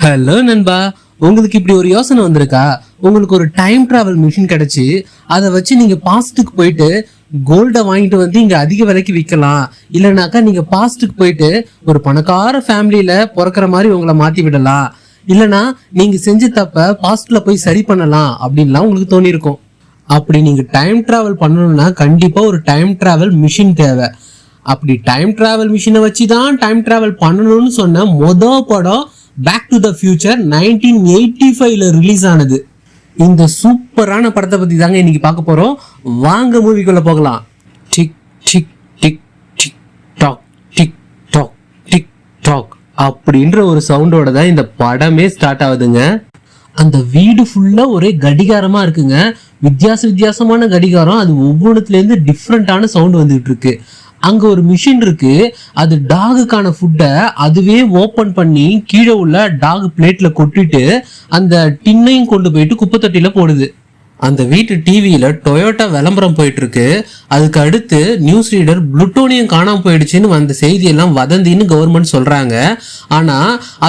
Hello நண்பா, உங்களுக்கு இப்படி ஒரு யோசனை வந்திருக்கா? உங்களுக்கு ஒரு டைம் டிராவல் மிஷின் கிடைச்சு அதை வச்சு நீங்க பாஸ்டுக்கு போயிட்டு கோல்ட வாங்கிட்டு வந்து இங்க அதிக விலைக்கு விற்கலாம். இல்லைனாக்கா நீங்க பாஸ்டுக்கு போயிட்டு ஒரு பணக்கார ஃபேமிலியில பிறக்கிற மாதிரி உங்களை மாத்தி விடலாம். இல்லைன்னா நீங்க செஞ்ச தப்ப பாஸ்ட்ல போய் சரி பண்ணலாம் அப்படின்லாம் உங்களுக்கு தோணி இருக்கும். அப்படி நீங்க டைம் டிராவல் பண்ணணும்னா கண்டிப்பா ஒரு டைம் டிராவல் மிஷின் தேவை. அப்படி டைம் டிராவல் மிஷினை வச்சுதான் டைம் டிராவல் பண்ணணும்னு சொன்ன படம் பேக் டு த ஃபியூச்சர் 1985ல ரிலீஸ் ஆனது. இந்த சூப்பரான படத்தை பத்தி தாங்க இன்னைக்கு பார்க்க போறோம். வாங்க மூவிக்குள்ள போகலாம். Tick tick tick tick tock tick tock tick tock அப்படின்ற ஒரு சவுண்டோட தான் இந்த படமே ஸ்டார்ட் ஆகுதுங்க. அந்த வீடு ஃபுல்லா ஒரே கடிகாரமா இருக்குங்க. வித்தியாசமான கடிகாரம். அது ஒவ்வொன்றுல இருந்து டிஃப்ரெண்டான சவுண்ட் வந்துட்டு இருக்கு. அங்க ஒரு மிஷின் இருக்கு. அது டாகுக்கான ஃபுட்டை அதுவே ஓபன் பண்ணி கீழே உள்ள டாக் பிளேட்ல கொட்டிட்டு அந்த டின்னையும் கொண்டு போயிட்டு குப்பை தொட்டியில போடுது. அந்த வீட்டு டிவியில டொயோட்டா விளம்பரம் போயிட்டு இருக்கு. அதுக்கு அடுத்து நியூஸ் ரீடர் புளுட்டோனியம் காணாம போயிடுச்சுன்னு வந்த செய்தியெல்லாம் வதந்தின்னு கவர்மெண்ட் சொல்றாங்க. ஆனா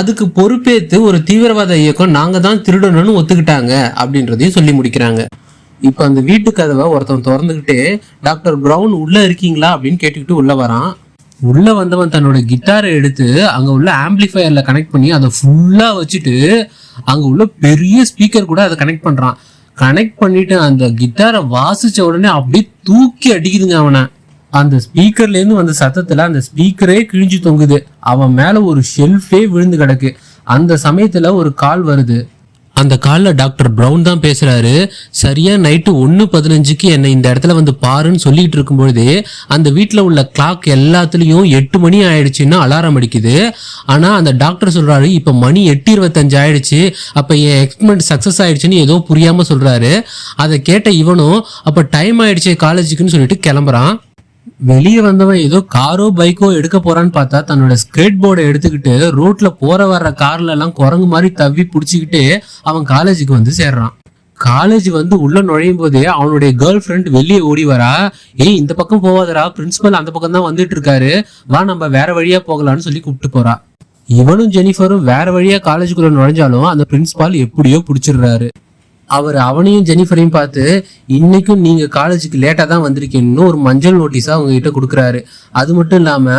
அதுக்கு பொறுப்பேற்று ஒரு தீவிரவாத இயக்கம் நாங்க தான் திருடணும்னு ஒத்துக்கிட்டாங்க அப்படின்றதையும் சொல்லி முடிக்கிறாங்க. இப்ப அந்த வீட்டு கதவை ஒருத்தன் திறந்துகிட்டே டாக்டர் பிரவுன் உள்ள இருக்கீங்களா அப்படின்னு கேட்டுக்கிட்டு உள்ள வரான். உள்ள வந்தவன் தன்னோட கிட்டாரை எடுத்து அங்க உள்ள ஆம்பிளிஃபயர்ல கனெக்ட் பண்ணி அதை ஃபுல்லா வச்சுட்டு அங்க உள்ள பெரிய ஸ்பீக்கர் கூட அதை கனெக்ட் பண்றான். கனெக்ட் பண்ணிட்டு அந்த கிட்டாரை வாசிச்ச உடனே அப்படியே தூக்கி அடிக்குதுங்க அவனை. அந்த ஸ்பீக்கர்ல இருந்து வந்த சத்தத்துல அந்த ஸ்பீக்கரே கிழிஞ்சு தொங்குது. அவன் மேல ஒரு ஷெல்ஃபே விழுந்து கிடக்கு. அந்த சமயத்துல ஒரு கால் வருது. அந்த கால்ல டாக்டர் பிரவுன் தான் பேசுறாரு. சரியா நைட்டு 1:15 என்னை இந்த இடத்துல வந்து பாருன்னு சொல்லிட்டு இருக்கும்பொழுதே அந்த வீட்டுல உள்ள கிளாக் எல்லாத்துலயும் 8 மணி ஆயிடுச்சுன்னா அலாரம் அடிக்குது. ஆனா அந்த டாக்டர் சொல்றாரு இப்ப மணி 8:25 ஆயிடுச்சு, அப்ப என் எக்ஸ்பெரிமெண்ட் சக்சஸ் ஆயிடுச்சுன்னு ஏதோ புரியாம சொல்றாரு. அதை கேட்ட இவனும் அப்ப டைம் ஆயிடுச்சு காலேஜுக்குன்னு சொல்லிட்டு கிளம்புறான். வெளியே வந்தவன் ஏதோ காரோ பைக்கோ எடுக்க போறான்னு பார்த்தா தன்னோட ஸ்கேட் போர்டை எடுத்துக்கிட்டு ரோட்ல போற வர்ற கார்ல எல்லாம் குரங்கு மாதிரி தவி புடிச்சுக்கிட்டு அவன் காலேஜுக்கு வந்து சேர்றான். காலேஜ் வந்து உள்ள நுழையும் போதே அவனுடைய கேர்ள் ஃப்ரெண்ட் வெளியே ஓடி வரா. ஏய் இந்த பக்கம் போவாதரா, பிரின்சிபல் அந்த பக்கம் தான் வந்துட்டு இருக்காரு, வா நம்ம வேற வழியா போகலான்னு சொல்லி கூப்பிட்டு போறா. இவனும் ஜெனிஃபரும் வேற வழியா காலேஜுக்குள்ள நுழைஞ்சாலும் அந்த பிரின்சிபால் எப்படியோ பிடிச்சிடுறாரு. அவர் அவனையும் ஜெனிஃபரையும் பார்த்து இன்னைக்கும் நீங்க காலேஜுக்கு லேட்டா தான் வந்திருக்கீங்கன்னு ஒரு மஞ்சள் நோட்டீஸா அவங்க கிட்ட கொடுக்குறாரு. அது மட்டும் இல்லாம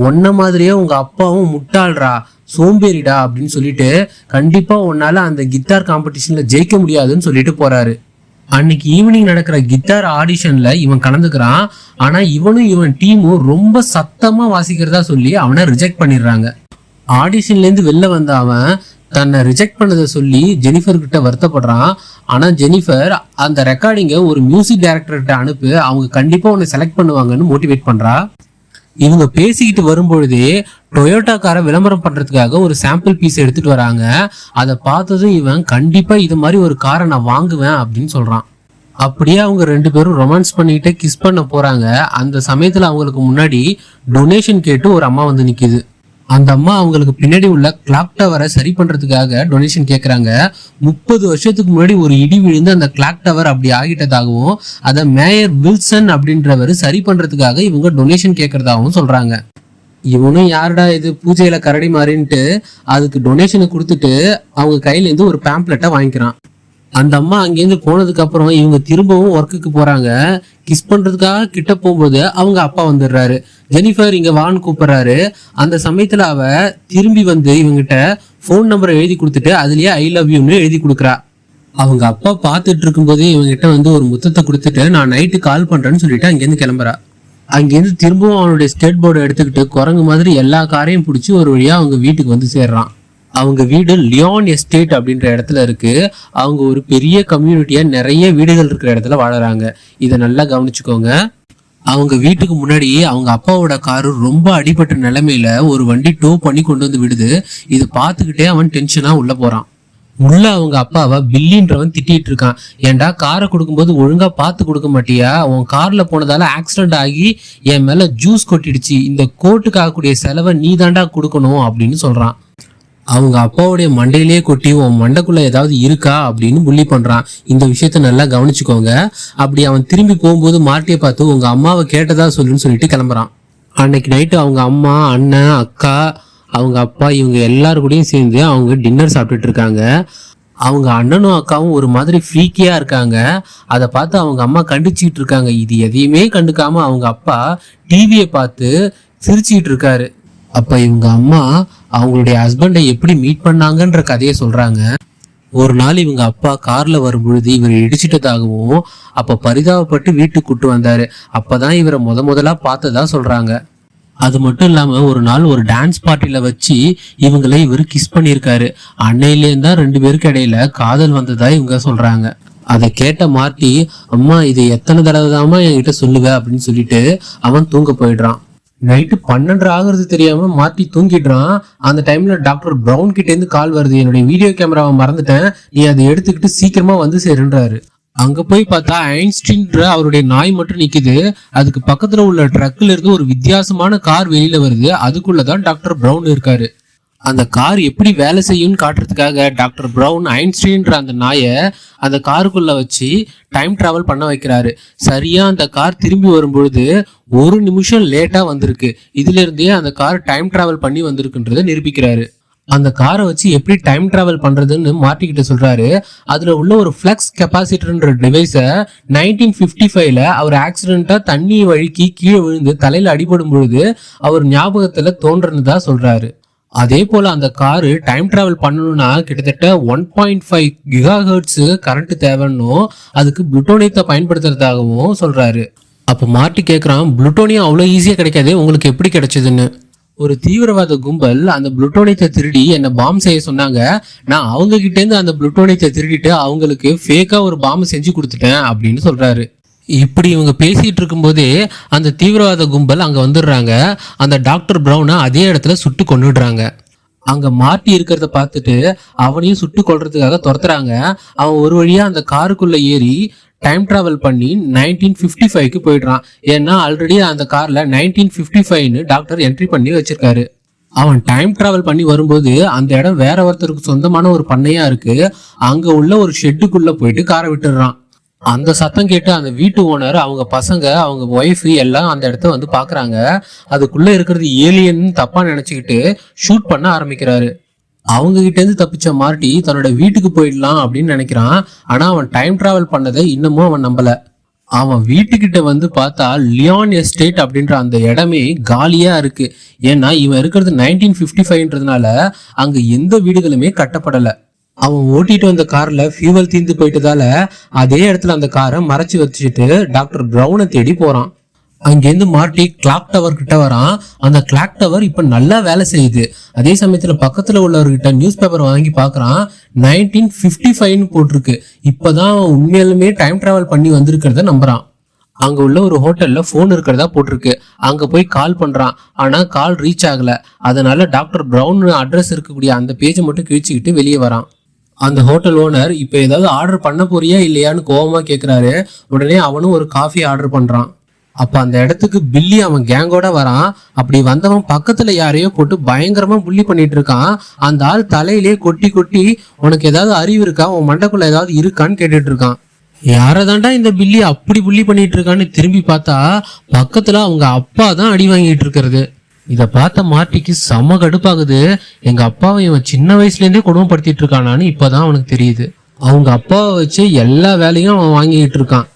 ஒன்ன மாதிரியே உங்க அப்பாவும் முட்டாள்றா, சோம்பேறிடா அப்படின்னு சொல்லிட்டு கண்டிப்பா உன்னால அந்த கிட்டார் காம்படிஷன்ல ஜெயிக்க முடியாதுன்னு சொல்லிட்டு போறாரு. அன்னைக்கு ஈவினிங் நடக்கிற கிட்டார் ஆடிஷன்ல இவன் கலந்துக்கிறான். ஆனா இவன் டீமும் ரொம்ப சத்தமா வாசிக்கிறதா சொல்லி அவனை ரிஜெக்ட் பண்ணிடுறாங்க. ஆடிஷன்ல இருந்து வெளில வந்த அவன் தன்னை ரிஜெக்ட் பண்ணதை சொல்லி ஜெனிஃபர் கிட்ட வருத்தப்படுறான். ஆனா ஜெனிஃபர் அந்த ரெக்கார்டிங்கை ஒரு மியூசிக் டைரக்டர்கிட்ட அனுப்பு, அவங்க கண்டிப்பா உன்னை செலக்ட் பண்ணுவாங்கன்னு மோட்டிவேட் பண்றா. இவங்க பேசிக்கிட்டு வரும்பொழுதே டொயோட்டா காரை விளம்பரம் பண்றதுக்காக ஒரு சாம்பிள் பீஸ் எடுத்துட்டு வராங்க. அதை பார்த்ததும் இவன் கண்டிப்பா இது மாதிரி ஒரு காரை நான் வாங்குவேன் அப்படின்னு சொல்றான். அப்படியே அவங்க 2 பேரும் ரொமான்ஸ் பண்ணிக்கிட்டே கிஸ் பண்ண போறாங்க. அந்த சமயத்துல அவங்களுக்கு முன்னாடி டொனேஷன் கேட்டு ஒரு அம்மா வந்து நிக்குது. அந்த அம்மா அவங்களுக்கு பின்னாடி உள்ள கிளாக் டவரை சரி பண்றதுக்காக டொனேஷன் கேட்கறாங்க. 30 வருஷத்துக்கு முன்னாடி ஒரு இடி விழுந்து அந்த கிளாக் டவர் அப்படி ஆகிட்டதாகவும் அதை மேயர் வில்சன் அப்படின்றவர் சரி பண்றதுக்காக இவங்க டொனேஷன் கேட்கறதாகவும் சொல்றாங்க. இவனும் யாருடா இது பூஜையில கரடி மாறின்ட்டு அதுக்கு டொனேஷனை கொடுத்துட்டு அவங்க கையில இருந்து ஒரு பேம்ப்ளெட்டை வாங்கிக்கிறான். அந்த அம்மா அங்கேருந்து போனதுக்கு அப்புறம் இவங்க திரும்பவும் ஒர்க்குக்கு போறாங்க. கிஸ் பண்றதுக்காக கிட்ட போகும்போது அவங்க அப்பா வந்துடுறாரு. ஜெனிஃபர் இங்க வான்னு கூப்பிடுறாரு. அந்த சமயத்துல அவ திரும்பி வந்து இவங்கிட்ட போன் நம்பரை எழுதி கொடுத்துட்டு அதுலயே ஐ லவ் யூன்னு எழுதி கொடுக்குறா. அவங்க அப்பா பார்த்துட்டு இருக்கும் போதே இவங்கிட்ட வந்து ஒரு முத்தத்தை கொடுத்துட்டு நான் நைட்டு கால் பண்றேன்னு சொல்லிட்டு அங்கேருந்து கிளம்புறா. அங்கேருந்து திரும்பவும் அவனுடைய ஸ்கேட் போர்டை எடுத்துக்கிட்டு குரங்கு மாதிரி எல்லா காரையும் பிடிச்சி ஒரு வழியா அவங்க வீட்டுக்கு வந்து சேர்றான். அவங்க வீடு லியான் எஸ்டேட் அப்படின்ற இடத்துல இருக்கு. அவங்க ஒரு பெரிய கம்யூனிட்டியா நிறைய வீடுகள் இருக்கிற இடத்துல வாழறாங்க. இதை நல்லா கவனிச்சுக்கோங்க. அவங்க வீட்டுக்கு முன்னாடி அவங்க அப்பாவோட காரு ரொம்ப அடிபட்ட நிலைமையில ஒரு வண்டி டோ பண்ணி கொண்டு வந்து விடுது. இதை பார்த்துக்கிட்டே அவன் டென்ஷனா உள்ள போறான். உள்ள அவங்க அப்பாவை பில்லின்றவன் திட்டிட்டு இருக்கான். ஏன்டா காரை கொடுக்கும்போது ஒழுங்கா பார்த்து கொடுக்க மாட்டியா, உன் கார்ல போனதால ஆக்சிடென்ட் ஆகி என் மேல ஜூஸ் கொட்டிடுச்சு, இந்த கோர்ட்டுக்கு ஆகக்கூடிய செலவை நீ தாண்டா கொடுக்கணும் அப்படின்னு சொல்றான். அவங்க அப்பாவுடைய மண்டையிலேயே கொட்டி உன் மண்டைக்குள்ள ஏதாவது இருக்கா அப்படின்னு புள்ளி பண்றான். இந்த விஷயத்த நல்லா கவனிச்சுக்கோங்க. அப்படி அவன் திரும்பி போகும்போது மார்ட்டியை பார்த்து உங்க அம்மாவை கேட்டதா சொல்லுன்னு சொல்லிட்டு கிளம்புறான். அன்னைக்கு நைட்டு அவங்க அம்மா, அண்ணன், அக்கா, அவங்க அப்பா இவங்க எல்லாரு கூடயும் சேர்ந்து அவங்க டின்னர் சாப்பிட்டுட்டு இருக்காங்க. அவங்க அண்ணனும் அக்காவும் ஒரு மாதிரி ஃப்ரீக்கியா இருக்காங்க. அதை பார்த்து அவங்க அம்மா கண்டிச்சுட்டு இருக்காங்க. இது எதையுமே கண்டுக்காம அவங்க அப்பா டிவியை பார்த்து சிரிச்சுட்டு இருக்காரு. அப்ப இவங்க அம்மா அவங்களுடைய ஹஸ்பண்டை எப்படி மீட் பண்ணாங்கன்ற கதையை சொல்றாங்க. ஒரு நாள் இவங்க அப்பா கார்ல வரும் பொழுது இவர் இடிச்சிட்டதாகவும் அப்ப பரிதாபப்பட்டு வீட்டுக்கு கூட்டு வந்தாரு. அப்பதான் இவரை முதலா பார்த்ததா சொல்றாங்க. அது மட்டும் இல்லாம ஒரு நாள் ஒரு டான்ஸ் பார்ட்டில வச்சு இவங்களை இவர் கிஸ் பண்ணியிருக்காரு. அன்னையிலேருந்து தான் 2 பேருக்கு இடையில காதல் வந்ததா இவங்க சொல்றாங்க. அதை கேட்ட மார்ட்டி, அம்மா இதை எத்தனை தடவை தாமா என்கிட்ட சொல்லுவ அப்படின்னு சொல்லிட்டு அவன் தூங்க போயிடுறான். நைட்டு 12 ஆகுறது தெரியாம மார்ட்டி தூங்கிடுறான். அந்த டைம்ல டாக்டர் பிரவுன் கிட்ட இருந்து கால் வருது. என்னுடைய வீடியோ கேமராவை மறந்துட்டேன், நீ அதை எடுத்துக்கிட்டு சீக்கிரமா வந்து சேருன்றாரு. அங்க போய் பார்த்தா ஐன்ஸ்டீன்ற அவருடைய நாய் மட்டும் நிக்குது. அதுக்கு பக்கத்துல உள்ள ட்ரக்ல இருந்து ஒரு வித்தியாசமான கார் வெளியில வருது. அதுக்குள்ளதான் டாக்டர் பிரவுன் இருக்காரு. அந்த கார் எப்படி வேலை செய்யும்னு காட்டுறதுக்காக டாக்டர் பிரவுன் ஐன்ஸ்டீன்ற அந்த நாயை அந்த காருக்குள்ள வச்சு டைம் டிராவல் பண்ண வைக்கிறாரு. சரியா அந்த கார் திரும்பி வரும்பொழுது 1 நிமிஷம் லேட்டா வந்திருக்கு. இதுல இருந்தே அந்த கார் டைம் டிராவல் பண்ணி வந்திருக்குன்றதை நிரூபிக்கிறாரு. அந்த காரை வச்சு எப்படி டைம் டிராவல் பண்றதுன்னு மார்ட்டி கிட்ட சொல்றாரு. அதுல உள்ள ஒரு ஃபிளக்ஸ் கெப்பாசிட்டர்ன்ற டிவைஸை 1955ல அவர் ஆக்சிடென்ட்டா தண்ணி வழுக்கி கீழே விழுந்து தலையில அடிபடும் பொழுது அவர் ஞாபகத்துல தோன்றனதா சொல்றாரு. அதே போல அந்த காரு டைம் டிராவல் பண்ணணும்னா கிட்டத்தட்ட 1.5 கிகாஹெர்ட்ஸ் கரண்ட் தேவைன்னும் அதுக்கு புளூட்டோனியத்தை பயன்படுத்துறதாகவும் சொல்றாரு. அப்ப மார்ட்டி கேட்கறான், புளூட்டோனியம் அவ்வளவு ஈஸியா கிடைக்காது, உங்களுக்கு எப்படி கிடைச்சதுன்னு. ஒரு தீவிரவாத கும்பல் அந்த புளூட்டோனியத்தை திருடி என்ன பாம் செய்ய சொன்னாங்க. நான் அவங்க கிட்ட இருந்து அந்த புளூட்டோனியத்தை திருடிட்டு அவங்களுக்கு ஃபேக்கா ஒரு பாம்பு செஞ்சு கொடுத்துட்டேன் அப்படின்னு சொல்றாரு. இப்படி இவங்க பேசிட்டு இருக்கும் போதே அந்த தீவிரவாத கும்பல் அங்க வந்துடுறாங்க. அந்த டாக்டர் பிரவுனை அதே இடத்துல சுட்டு கொன்னுடுறாங்க. அங்க மார்ட்டி இருக்கிறத பார்த்துட்டு அவனையும் சுட்டு கொல்றதுக்காக துரத்துறாங்க. அவன் ஒரு வழியா அந்த காருக்குள்ள ஏறி டைம் டிராவல் பண்ணி 1955க்கு போயிடுறான். ஏன்னா ஆல்ரெடி அந்த கார்ல 1955ன்னு டாக்டர் என்ட்ரி பண்ணி வச்சிருக்காரு. அவன் டைம் டிராவல் பண்ணி வரும்போது அந்த இடம் வேற ஒருத்தருக்கு சொந்தமான ஒரு பண்ணையா இருக்கு. அங்க உள்ள ஒரு ஷெட்டுக்குள்ள போயிட்டு காரை விட்டுடுறான். அந்த சத்தம் கேட்டு அந்த வீட்டு ஓனர், அவங்க பசங்க, அவங்க ஒய்ஃப் எல்லாம் அந்த இடத்த வந்து பாக்குறாங்க. அதுக்குள்ள இருக்கிறது ஏலியன் தப்பா நினைச்சுக்கிட்டு ஷூட் பண்ண ஆரம்பிக்கிறாரு. அவங்க கிட்ட இருந்து தப்பிச்ச மார்ட்டி தன்னோட வீட்டுக்கு போயிடலாம் அப்படின்னு நினைக்கிறான். ஆனா அவன் டைம் டிராவல் பண்ணதை இன்னமும் அவன் நம்பல. அவன் வீட்டுக்கிட்ட வந்து பார்த்தா லியான் எஸ்டேட் அப்படின்ற அந்த இடமே காலியா இருக்கு. ஏன்னா இவன் இருக்கிறது 1955ன்றதுனால அங்க எந்த வீடுகளுமே கட்டப்படல. அவன் ஓட்டிட்டு வந்த கார்ல ஃபியூவல் தீர்ந்து போயிட்டதால அதே இடத்துல அந்த காரை மறைச்சு வச்சுட்டு டாக்டர் பிரவுனை தேடி போறான். அங்கேருந்து மார்ட்டி கிளாக் டவர் கிட்ட வரான். அந்த கிளாக் டவர் இப்ப நல்லா வேலை செய்யுது. அதே சமயத்துல பக்கத்துல உள்ளவர்கிட்ட நியூஸ் பேப்பர் வாங்கி பாக்குறான். 1955ன்னு போட்டிருக்கு. இப்பதான் உண்மையிலுமே டைம் டிராவல் பண்ணி வந்திருக்கிறத நம்புறான். அங்க உள்ள ஒரு ஹோட்டல்ல போன் இருக்கிறதா போட்டிருக்கு. அங்க போய் கால் பண்றான். ஆனா கால் ரீச் ஆகல. அதனால டாக்டர் பிரவுன் அட்ரஸ் இருக்கக்கூடிய அந்த பேஜை மட்டும் கிழிச்சுக்கிட்டு வெளியே வரான். அந்த ஹோட்டல் ஓனர் இப்ப ஏதாவது ஆர்டர் பண்ண போறியா இல்லையான்னு கோவமா கேக்குறாரு. உடனே அவனும் ஒரு காஃபி ஆர்டர் பண்றான். அப்ப அந்த இடத்துக்கு பில்லி அவன் கேங்கோட வரான். அப்படி வந்தவன் பக்கத்துல யாரையோ போட்டு பயங்கரமா புள்ளி பண்ணிட்டு இருக்கான். அந்த ஆள் தலையிலே கொட்டி கொட்டி, உனக்கு ஏதாவது அறிவு இருக்கா, உன் மண்டைக்குள்ள ஏதாவது இருக்கான்னு கேட்டுட்டு இருக்கான். யாரதாண்டா இந்த பில்லி அப்படி புள்ளி பண்ணிட்டு இருக்கான்னு திரும்பி பார்த்தா பக்கத்துல அவங்க அப்பா தான் அடி வாங்கிட்டு இருக்கிறது. இத பார்த்த மார்ட்டிக்கு செம கடுப்பாகுது. எங்க அப்பாவை இவன் சின்ன வயசுல இருந்தே கொடுமைப்படுத்திட்டு இருக்கானான்னு இப்பதான் அவனுக்கு தெரியுது. அவங்க அப்பாவை வச்சு எல்லா வேலையும் அவன் வாங்கிட்டு இருக்கான்.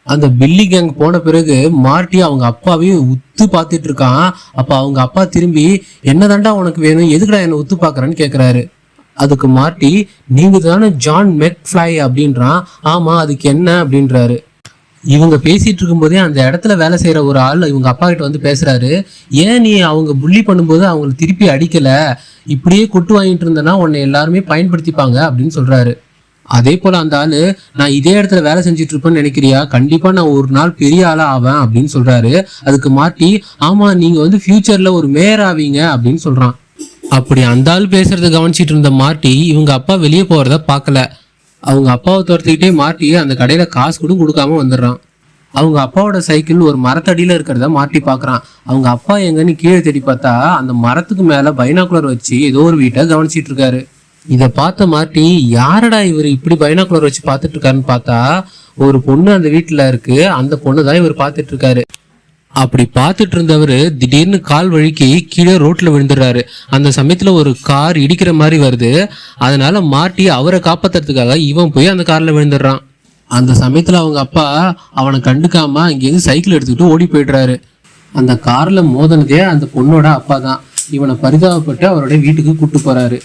அந்த பில்லி கேங் போன பிறகு மார்ட்டி அவங்க அப்பாவையும் உத்து பார்த்துட்டு இருக்கான். அப்ப அவங்க அப்பா திரும்பி, என்னதாண்டா உனக்கு வேணும், எதுக்குடா என்ன உத்து பாக்குறான்னு கேக்குறாரு. அதுக்கு மார்ட்டி, நீங்க தானே ஜான் மெக்ஃப்ளை அப்படின்றான். ஆமா, அதுக்கு என்ன அப்படின்றாரு. இவங்க பேசிட்டு இருக்கும் போதே அந்த இடத்துல வேலை செய்யற ஒரு ஆள் இவங்க அப்பா கிட்ட வந்து பேசுறாரு. ஏன் நீ அவங்க புள்ளி பண்ணும்போது அவங்களை திருப்பி அடிக்கல, இப்படியே கொட்டு வாங்கிட்டு இருந்தனா உன்னை எல்லாருமே பயன்படுத்திப்பாங்க அப்படின்னு சொல்றாரு. அதே போல அந்த ஆளு, நான் இதே இடத்துல வேலை செஞ்சுட்டு இருப்பேன்னு நினைக்கிறியா, கண்டிப்பா நான் ஒரு நாள் பெரிய ஆளா ஆவேன் அப்படின்னு சொல்றாரு. அதுக்கு மார்ட்டி, ஆமா நீங்க வந்து ஃபியூச்சர்ல ஒரு மேயர் ஆவீங்க அப்படின்னு சொல்றான். அப்படி அந்த ஆள் பேசுறத கவனிச்சிட்டு இருந்த மார்ட்டி இவங்க அப்பா வெளியே போறத பாக்கல. அவங்க அப்பாவை துரத்திக்கிட்டே மார்ட்டி அந்த கடையில காசு கூட கொடுக்காம வந்துடுறான். அவங்க அப்பாவோட சைக்கிள் ஒரு மரத்தடியில இருக்கிறத மார்ட்டி பாக்குறான். அவங்க அப்பா எங்கன்னு கீழே தேடி பார்த்தா அந்த மரத்துக்கு மேல பைனாகுலர் வச்சு ஏதோ ஒரு வீட்டை கவனிச்சிட்டு இருக்காரு. இத பார்த்த மார்ட்டி, யாரடா இவர் இப்படி பைனாகுலர் வச்சு பார்த்துட்டு இருக்காருன்னு பார்த்தா ஒரு பொண்ணு அந்த வீட்டுல இருக்கு. அந்த பொண்ணு தான் இவர் பார்த்துட்டு இருக்காரு. அப்படி பார்த்துட்டு இருந்தவரு திடீர்னு கால் வழுக்கி கீழே ரோட்ல விழுந்துடுறாரு. அந்த சமயத்துல ஒரு கார் இடிக்கிற மாதிரி வருது. அதனால மார்ட்டி அவரை காப்பாத்துறதுக்காக இவன் போய் அந்த கார்ல விழுந்துடுறான். அந்த சமயத்துல அவங்க அப்பா அவனை கண்டுக்காம அங்கேருந்து சைக்கிள் எடுத்துக்கிட்டு ஓடி போயிடுறாரு. அந்த கார்ல மோதனதே அந்த பொண்ணோட அப்பா தான். இவனை பரிதாபப்பட்டு அவருடைய வீட்டுக்கு கூட்டு போறாரு.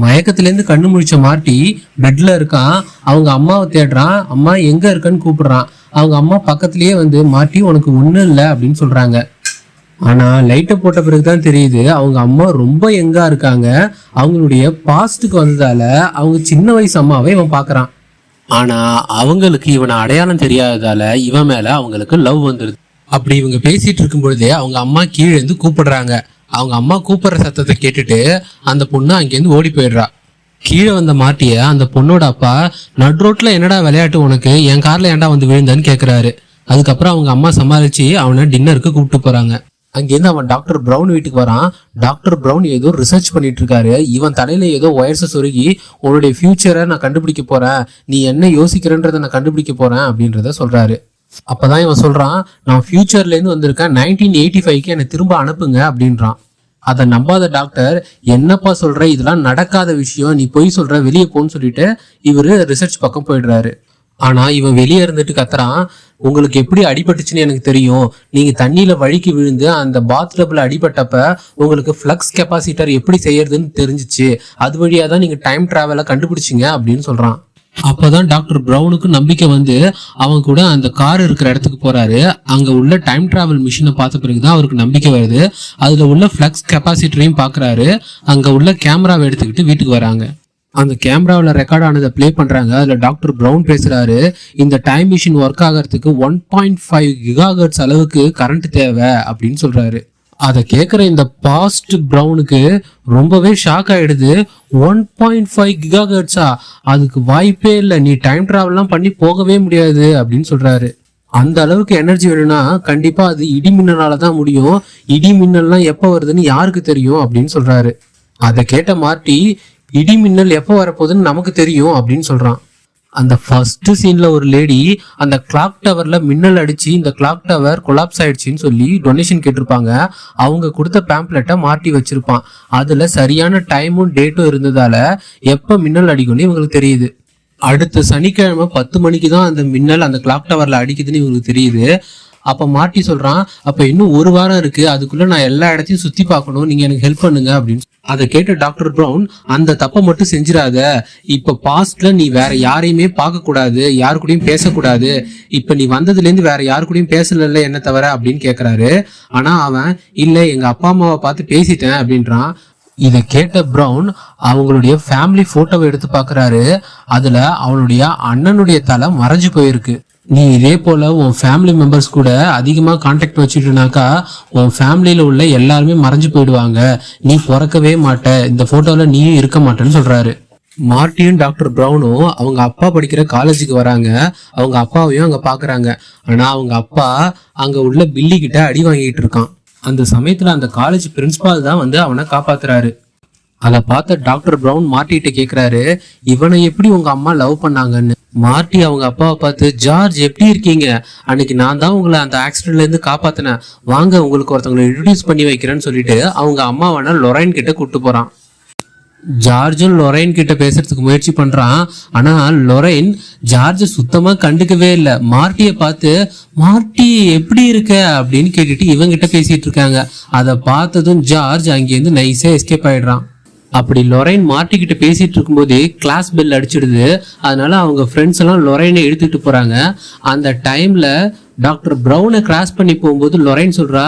மயக்கத்திலேருந்து கண்ணு முழிச்ச மார்ட்டி பெட்ல இருக்கான். அவங்க அம்மாவை தேடுறான். அம்மா எங்க இருக்கன்னு கூப்பிடுறான். அவங்க அம்மா பக்கத்திலேயே வந்து மார்ட்டி உனக்கு ஒண்ணும் இல்லை அப்படின்னு சொல்றாங்க. ஆனா லைட்டை போட்ட பிறகுதான் தெரியுது அவங்க அம்மா ரொம்ப யங்கா இருக்காங்க. அவங்களுடைய பாஸ்டுக்கு வந்ததால அவங்க சின்ன வயசு அம்மாவை இவன் பாக்குறான். ஆனா அவங்களுக்கு இவனை அடையாளம் தெரியாததால இவன் மேல அவங்களுக்கு லவ் வந்துடுது. அப்படி இவங்க பேசிட்டு இருக்கும் பொழுதே அவங்க அம்மா கீழே இருந்து கூப்பிடுறாங்க. அவங்க அம்மா கூப்பிடுற சத்தத்தை கேட்டுட்டு அந்த பொண்ணு அங்கேருந்து ஓடி போயிடுறா. கீழே வந்த மார்ட்டிய அந்த பொண்ணோட அப்பா நட் ரோட்ல என்னடா விளையாட்டு உனக்கு, என் கார்ல ஏன்டா வந்து விழுந்தான்னு கேக்குறாரு. அதுக்கப்புறம் அவங்க அம்மா சமாளிச்சு அவனை டின்னருக்கு கூப்பிட்டு போறாங்க. அங்கேருந்து அவன் டாக்டர் பிரவுன் வீட்டுக்கு வரான். டாக்டர் பிரவுன் ஏதோ ரிசர்ச் பண்ணிட்டு இருக்காரு. இவன் தலையில ஏதோ ஒயர்ஸை சொருகி உன்னுடைய ஃபியூச்சரை நான் கண்டுபிடிக்க போறேன், நீ என்ன யோசிக்கிறன்றத நான் கண்டுபிடிக்க போறேன் அப்படின்றத சொல்றாரு. அப்பதான் இவன் சொல்றான், நான் ஃபியூச்சர்ல இருந்து வந்திருக்கேன், 1985க்கு என்னை திரும்ப அனுப்புங்க அப்படின்றான். அதை நம்பாத டாக்டர், என்னப்பா சொல்ற, இதெல்லாம் நடக்காத விஷயம், நீ பொய் சொல்ற, வெளியே போன்னு சொல்லிட்டு இவரு ரிசர்ச் பக்கம் போயிடுறாரு. ஆனா இவன் வெளியே இருந்துட்டு கத்துறான், உங்களுக்கு எப்படி அடிபட்டுச்சுன்னு எனக்கு தெரியும், நீங்க தண்ணியில வழுக்கி விழுந்து அந்த பாத்டப்ல அடிபட்டப்ப உங்களுக்கு ஃப்ளக்ஸ் கெப்பாசிட்டர் எப்படி செய்யறதுன்னு தெரிஞ்சிச்சு, அது வழியா தான் நீங்க டைம் டிராவலை கண்டுபிடிச்சிங்க அப்படின்னு சொல்றான். அப்பதான் டாக்டர் பிரவுனுக்கு நம்பிக்கை வந்து அவன் கூட அந்த கார் இருக்கிற இடத்துக்கு போறாரு. அங்க உள்ள டைம் டிராவல் மிஷினை பார்த்த பிறகுதான் அவருக்கு நம்பிக்கை வருது. அதுல உள்ள ஃப்ளக்ஸ் கெப்பாசிட்டரையும் பாக்குறாரு. அங்க உள்ள கேமராவை எடுத்துக்கிட்டு வீட்டுக்கு வராங்க. அந்த கேமராவில் ரெக்கார்ட் ஆனதை பிளே பண்றாங்க. அதுல டாக்டர் பிரவுன் பேசுறாரு, இந்த டைம் மிஷின் ஒர்க் ஆகிறதுக்கு 1.5 கிகாஹெர்ட்ஸ் அளவுக்கு கரண்ட் தேவை அப்படின்னு சொல்றாரு. அதை கேட்குற இந்த பாஸ்ட் பிரவுனுக்கு ரொம்பவே ஷாக் ஆயிடுது. 1.5 கிகாஹெர்ட்ஸா, அதுக்கு வாய்ப்பே இல்லை, நீ டைம் டிராவல்லாம் பண்ணி போகவே முடியாது அப்படின்னு சொல்றாரு. அந்த அளவுக்கு எனர்ஜி வேணும்னா கண்டிப்பா அது இடி மின்னலால தான் முடியும், இடி மின்னல்லாம் எப்போ வருதுன்னு யாருக்கு தெரியும் அப்படின்னு சொல்றாரு. அதை கேட்ட மார்ட்டி, இடி மின்னல் எப்போ வரப்போகுதுன்னு நமக்கு தெரியும் அப்படின்னு சொல்றான். அந்த ஃபர்ஸ்ட் சீன்ல ஒரு லேடி அந்த கிளாக் டவர்ல மின்னல் அடிச்சு இந்த கிளாக் டவர் கொலாப்ஸ் ஆயிடுச்சுன்னு சொல்லி டொனேஷன் கேட்டிருப்பாங்க. அவங்க கொடுத்த பேம்ப்ளெட்டை மாட்டி வச்சிருப்பான். அதுல சரியான டைமும் டேட்டும் இருந்ததால எப்ப மின்னல் அடிக்கும்னு இவங்களுக்கு தெரியுது. அடுத்த சனிக்கிழமை 10 மணிக்கு தான் அந்த மின்னல் அந்த கிளாக் டவர்ல அடிக்குதுன்னு இவங்களுக்கு தெரியுது. அப்ப மாட்டி சொல்றான், அப்ப இன்னும் ஒரு வாரம் இருக்கு, அதுக்குள்ள நான் எல்லா இடத்தையும் சுத்தி பார்க்கணும், நீங்க எனக்கு ஹெல்ப் பண்ணுங்க அப்படின்னு. அதை கேட்ட டாக்டர் பிரவுன், அந்த தப்பை மட்டும் செஞ்சிடாத, இப்ப பாஸ்ட்ல நீ வேற யாரையுமே பார்க்க கூடாது, யாரு கூடயும் பேசக்கூடாது, இப்ப நீ வந்ததுல இருந்து வேற யாரு கூடயும் பேசல என்ன தவிர அப்படின்னு கேக்குறாரு. ஆனா அவன், இல்ல எங்க அப்பா அம்மாவை பார்த்து பேசிட்டேன் அப்படின்றான். இதை கேட்ட பிரவுன் அவங்களுடைய ஃபேமிலி போட்டோவை எடுத்து பாக்குறாரு. அதுல அவனுடைய அண்ணனுடைய தலை மறைஞ்சு போயிருக்கு. நீ இதே போல உன் ஃபேமிலி மெம்பர்ஸ் கூட அதிகமா கான்டாக்ட் வச்சுட்டுனாக்கா உன் ஃபேமிலியில உள்ள எல்லாருமே மறைஞ்சு போயிடுவாங்க, நீ பிறக்கவே மாட்ட, இந்த போட்டோல நீயும் இருக்க மாட்டேன்னு சொல்றாரு. மார்ட்டியும் டாக்டர் பிரவுனும் அவங்க அப்பா படிக்கிற காலேஜுக்கு வராங்க. அவங்க அப்பாவையும் அங்க பாக்குறாங்க. ஆனா அவங்க அப்பா அங்க உள்ள பில்லி கிட்ட அடி வாங்கிட்டு இருக்கான். அந்த சமயத்துல அந்த காலேஜ் பிரின்சிபால் தான் வந்து அவனை காப்பாத்துறாரு. அதை பார்த்த டாக்டர் பிரவுன் மார்ட்டிகிட்ட கேக்குறாரு, இவனை எப்படி உங்க அம்மா லவ் பண்ணாங்கன்னு. மார்ட்டி அவங்க அப்பாவை பார்த்து, ஜார்ஜ் எப்படி இருக்கீங்க, அன்னைக்கு நான் தான் உங்களை அந்த ஆக்சிடென்ட்ல இருந்து காப்பாத்தினேன், வாங்க உங்களுக்கு ஒருத்தவங்களை இன்ட்ரடியூஸ் பண்ணி வைக்கிறேன்னு சொல்லிட்டு அவங்க அம்மாவான லொரைன் கிட்ட கூட்டு போறான். ஜார்ஜும் லொரைன் கிட்ட பேசுறதுக்கு முயற்சி பண்றான். ஆனா லொரைன் ஜார்ஜ் சுத்தமா கண்டுக்கவே இல்லை. மார்ட்டியை பார்த்து, மார்ட்டி எப்படி இருக்க அப்படின்னு கேட்டுட்டு இவங்கிட்ட பேசிட்டு இருக்காங்க. அதை பார்த்ததும் ஜார்ஜ் அங்கேருந்து நைஸா எஸ்கேப் ஆயிடுறான். அப்படி லொரைன் மார்ட்டி கிட்ட பேசிட்டு இருக்கும்போதே கிளாஸ் பெல் அடிச்சிடுது. அதனால அவங்க ஃப்ரெண்ட்ஸ் எல்லாம் லொரைனை எடுத்துட்டு போறாங்க. அந்த டைம்ல டாக்டர் பிரவுனை கிராஸ் பண்ணி போகும்போது லொரைன் சொல்றா,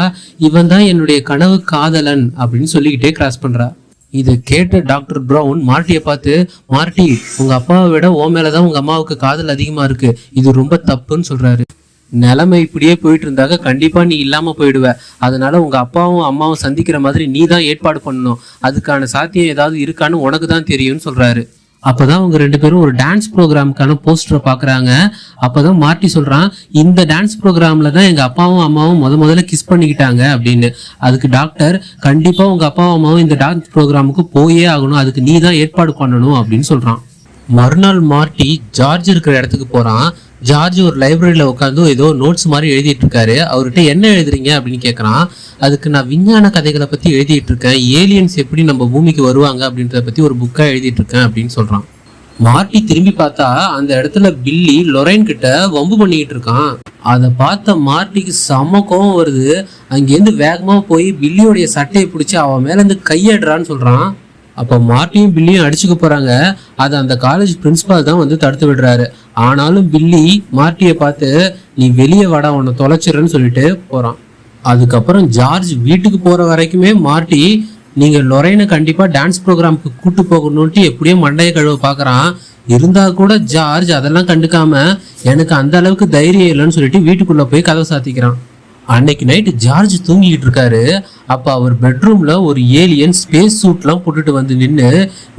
இவன் தான் என்னுடைய கனவு காதலன் அப்படின்னு சொல்லிக்கிட்டே கிராஸ் பண்றா. இதை கேட்ட டாக்டர் பிரவுன் மார்ட்டியை பார்த்து, மார்ட்டி உங்க அப்பாவை விட ஓ மேலதான் உங்க அம்மாவுக்கு காதல் அதிகமா இருக்கு, இது ரொம்ப தப்புன்னு சொல்றாரு. நிலைமை இப்படியே போயிட்டு இருந்தாக்க கண்டிப்பா நீ இல்லாம போயிடுவ, அதனால உங்க அப்பாவும் அம்மாவும் சந்திக்கிற மாதிரி நீ தான் ஏற்பாடு பண்ணணும், அதுக்கான சாத்தியம் ஏதாவது இருக்கான்னு உனக்கு தான் தெரியும்னு சொல்றாரு. அப்பதான் அவங்க 2 பேரும் ஒரு டான்ஸ் ப்ரோக்ராமுக்கான போஸ்டரை பாக்குறாங்க. அப்பதான் மார்ட்டி சொல்றான், இந்த டான்ஸ் ப்ரோக்ராம்ல தான் எங்க அப்பாவும் அம்மாவும் முதல்ல கிஸ் பண்ணிக்கிட்டாங்க அப்படின்னு. அதுக்கு டாக்டர், கண்டிப்பா உங்க அப்பாவும் அம்மாவும் இந்த டான்ஸ் ப்ரோக்ராமுக்கு போயே ஆகணும், அதுக்கு நீ தான் ஏற்பாடு பண்ணணும் அப்படின்னு சொல்றான். மறுநாள் மார்ட்டி ஜார்ஜ் இருக்கிற இடத்துக்கு போறான். ஜார்ஜ் ஒரு லைப்ரரியில உட்காந்து ஏதோ நோட்ஸ் மாதிரி எழுதிட்டு இருக்காரு. அவர்கிட்ட என்ன எழுதுறீங்க அப்படின்னு கேட்கறான். அதுக்கு நான் விஞ்ஞான கதைகளை பத்தி எழுதிட்டு இருக்கேன், ஏலியன்ஸ் எப்படி நம்ம பூமிக்கு வருவாங்க அப்படின்றத பத்தி ஒரு புக்கா எழுதிட்டு இருக்கேன் அப்படின்னு சொல்றான். மார்ட்டி திரும்பி பார்த்தா அந்த இடத்துல பில்லி லொரைன் கிட்ட வம்பு பண்ணிக்கிட்டு இருக்கான். அதை பார்த்த மார்ட்டிக்கு செம கோவம் வருது. அங்கேருந்து வேகமா போய் பில்லியோடைய சட்டையை பிடிச்சி அவன் மேல இருந்து கையாடுறான்னு சொல்றான். அப்போ மார்ட்டியும் பில்லியும் அடிச்சுக்க போறாங்க. அதை அந்த காலேஜ் பிரின்சிபால் தான் வந்து தடுத்து விடுறாரு. ஆனாலும் பில்லி மார்ட்டியை பார்த்து நீ வெளியே வாடா உன்னை தொலைச்சிடுறேன்னு சொல்லிட்டு போறான். அதுக்கப்புறம் ஜார்ஜ் வீட்டுக்கு போற வரைக்குமே மார்ட்டி நீங்க லொரைனை கண்டிப்பா டான்ஸ் ப்ரோக்ராமுக்கு கூட்டு போகணும்ட்டு எப்படியோ மண்டைய கழுவ பாக்குறான். இருந்தா கூட ஜார்ஜ் அதெல்லாம் கண்டுக்காம எனக்கு அந்த அளவுக்கு தைரியம் இல்லைன்னு சொல்லிட்டு வீட்டுக்குள்ள போய் கதவை சாத்திக்கிறான். அன்னைக்கு நைட்டு ஜார்ஜ் தூங்கிட்டு இருக்காரு. அப்ப அவர் பெட்ரூம்ல ஒரு ஏலியன் ஸ்பேஸ் சூட்லாம் போட்டுட்டு வந்து நின்று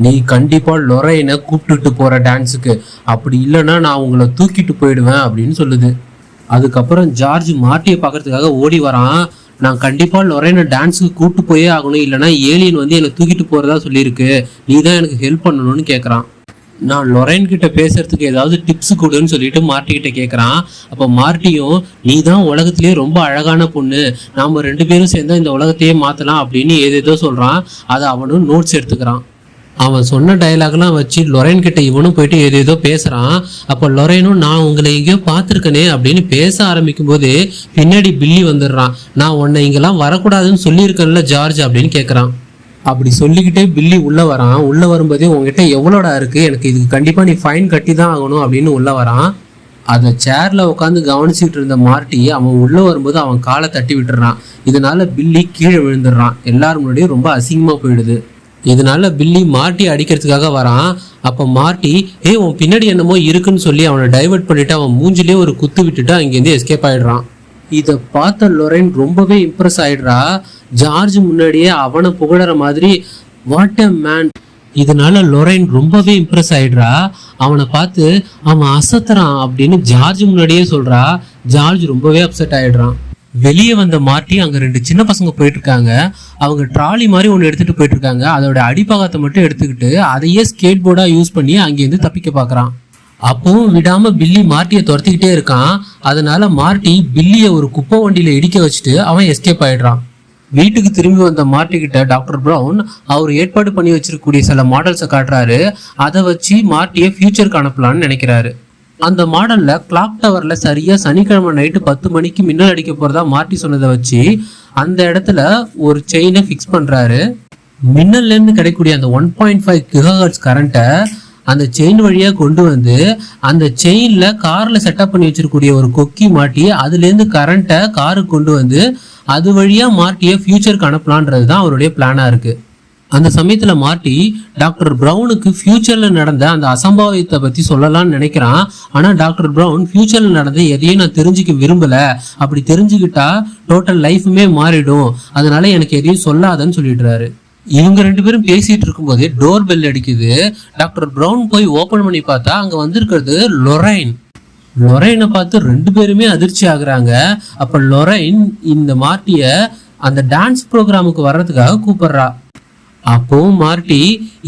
நீ கண்டிப்பா லொரைனை கூப்பிட்டுட்டு போற டான்ஸுக்கு, அப்படி இல்லைன்னா நான் உங்களை தூக்கிட்டு போயிடுவேன் அப்படின்னு சொல்லுது. அதுக்கப்புறம் ஜார்ஜ் மார்ட்டியை பார்க்கறதுக்காக ஓடி வரான். நான் கண்டிப்பா லொரைனை டான்ஸுக்கு கூப்பிட்டு போயே ஆகணும், இல்லைன்னா ஏலியன் வந்து என்னை தூக்கிட்டு போறதா சொல்லியிருக்கு, நீ தான் எனக்கு ஹெல்ப் பண்ணணும்னு கேட்கறான். நான் லொரைன் கிட்ட பேசுறதுக்கு ஏதாவது டிப்ஸ் கொடுன்னு சொல்லிட்டு மார்ட்டி கிட்ட கேட்கறான். அப்போ மார்ட்டியும் நீ தான் உலகத்திலேயே ரொம்ப அழகான பொண்ணு, நாம 2 பேரும் சேர்ந்தா இந்த உலகத்தையே மாத்தலாம் அப்படின்னு ஏதேதோ சொல்றான். அதை அவனும் நோட்ஸ் எடுத்துக்கிறான். அவன் சொன்ன டைலாக்லாம் வச்சு லொரைன் கிட்ட இவனும் போயிட்டு ஏதேதோ பேசுறான். அப்போ லொரைனும் நான் உங்களை எங்கேயோ பார்த்துருக்கனே அப்படின்னு பேச ஆரம்பிக்கும் போது பின்னாடி பில்லி வந்துடுறான். நான் உன்னை இங்கெல்லாம் வரக்கூடாதுன்னு சொல்லியிருக்கேன்ல ஜார்ஜ் அப்படின்னு கேட்கறான். அப்படி சொல்லிக்கிட்டே பில்லி உள்ள வரான். உள்ள வரும்போதே உங்ககிட்ட எவ்வளோடா இருக்கு, எனக்கு இதுக்கு கண்டிப்பா நீ ஃபைன் கட்டி தான் ஆகணும் அப்படின்னு உள்ள வரான். அதை சேர்ல உட்காந்து கவனிச்சுட்டு இருந்த மார்ட்டி அவன் உள்ள வரும்போது அவன் காலை தட்டி விட்டுறான். இதனால பில்லி கீழே விழுந்துடுறான். எல்லாரும் முன்னாடியும் ரொம்ப அசிங்கமா போயிடுது. இதனால பில்லி மார்ட்டி அடிக்கிறதுக்காக வரான். அப்ப மார்ட்டி உன் பின்னாடி என்னமோ இருக்குன்னு சொல்லி அவனை டைவர்ட் பண்ணிட்டு அவன் மூஞ்சிலே ஒரு குத்து விட்டுட்டு அங்கேருந்து எஸ்கேப் ஆயிடுறான். இதை பார்த்த லொரைன் ரொம்பவே இம்ப்ரெஸ் ஆயிடுறா. ஜார்ஜ் முன்னாடியே அவனை புகழற மாதிரி வாட் எ மேன். இதனால லொரைன் ரொம்பவே இம்ப்ரெஸ் ஆயிடுறா. அவனை பார்த்து அவன் அசத்துறான் அப்படின்னு ஜார்ஜ் முன்னாடியே சொல்றா. ஜார்ஜ் ரொம்பவே அப்செட் ஆயிடுறான். வெளியே வந்த மார்ட்டி அங்க 2 சின்ன பசங்க போயிட்டு இருக்காங்க. அவங்க ட்ராலி மாதிரி ஒன்று எடுத்துட்டு போயிட்டு இருக்காங்க. அதோட அடிப்பாகத்தை மட்டும் எடுத்துக்கிட்டு அதையே ஸ்கேட் போர்டா யூஸ் பண்ணி அங்கேருந்து தப்பிக்க பாக்குறான். அப்பவும் விடாம பில்லி மார்ட்டியை துரத்திக்கிட்டே இருக்கான். அதனால மார்ட்டி பில்லியை ஒரு குப்பை வண்டியில இடிக்க வச்சுட்டு அவன் எஸ்கேப் ஆயிடுறான். வீட்டுக்கு திரும்பி வந்த மார்ட்டி கிட்ட டாக்டர் பிரவுன் அவர் ஏற்பாடு பண்ணி வச்சிருக்கக்கூடிய சில மாடல்ஸை காட்டுறாரு. அதை வச்சு மார்ட்டியை ஃபியூச்சருக்கு அனுப்பலான்னு நினைக்கிறாரு. அந்த மாடல்ல கிளாக் டவர்ல சரியா சனிக்கிழமை நைட்டு 10 மணிக்கு மின்னல் அடிக்க போறதா மார்ட்டி சொன்னதை வச்சு அந்த இடத்துல ஒரு செயினை ஃபிக்ஸ் பண்றாரு. மின்னல்ல இருந்து கிடைக்கக்கூடிய அந்த 1.5 GHz கரண்ட்டை அந்த செயின் வழியா கொண்டு வந்து அந்த செயின்ல கார்ல செட்டப் பண்ணி வச்சிருக்கக்கூடிய ஒரு கொக்கி மாட்டி அதுல இருந்து கரண்ட்டை காருக்கு கொண்டு வந்து அது வழியா மார்ட்டியை ஃபியூச்சருக்கு அனுப்பலான்றது தான் அவருடைய பிளானா இருக்கு. அந்த சமயத்துல மார்ட்டி டாக்டர் பிரவுனுக்கு ஃபியூச்சர்ல நடந்த அந்த அசம்பாவியத்தை பத்தி சொல்லலாம்னு நினைக்கிறான். ஆனா டாக்டர் பிரவுன் ஃபியூச்சர்ல நடந்த எதையும் நான் தெரிஞ்சுக்க விரும்பல, அப்படி தெரிஞ்சுக்கிட்டா டோட்டல் லைஃபுமே மாறிடும், அதனால எனக்கு எதையும் சொல்லாதன்னு சொல்லிடுறாரு. இவங்க 2 பேரும் பேசிட்டு இருக்கும்போதே டோர் பெல் அடிக்குது. டாக்டர் பிரவுன் போய் ஓபன் பண்ணி பார்த்தா அங்க வந்திருக்கிறது லொரைன். லொரைனை பார்த்து 2 பேருமே அதிர்ச்சி ஆகுறாங்க. அப்ப லொரைன் இந்த மார்ட்டிய அந்த டான்ஸ் ப்ரோக்ராமுக்கு வர்றதுக்காக கூப்பிடுறா. அப்பவும் மார்ட்டி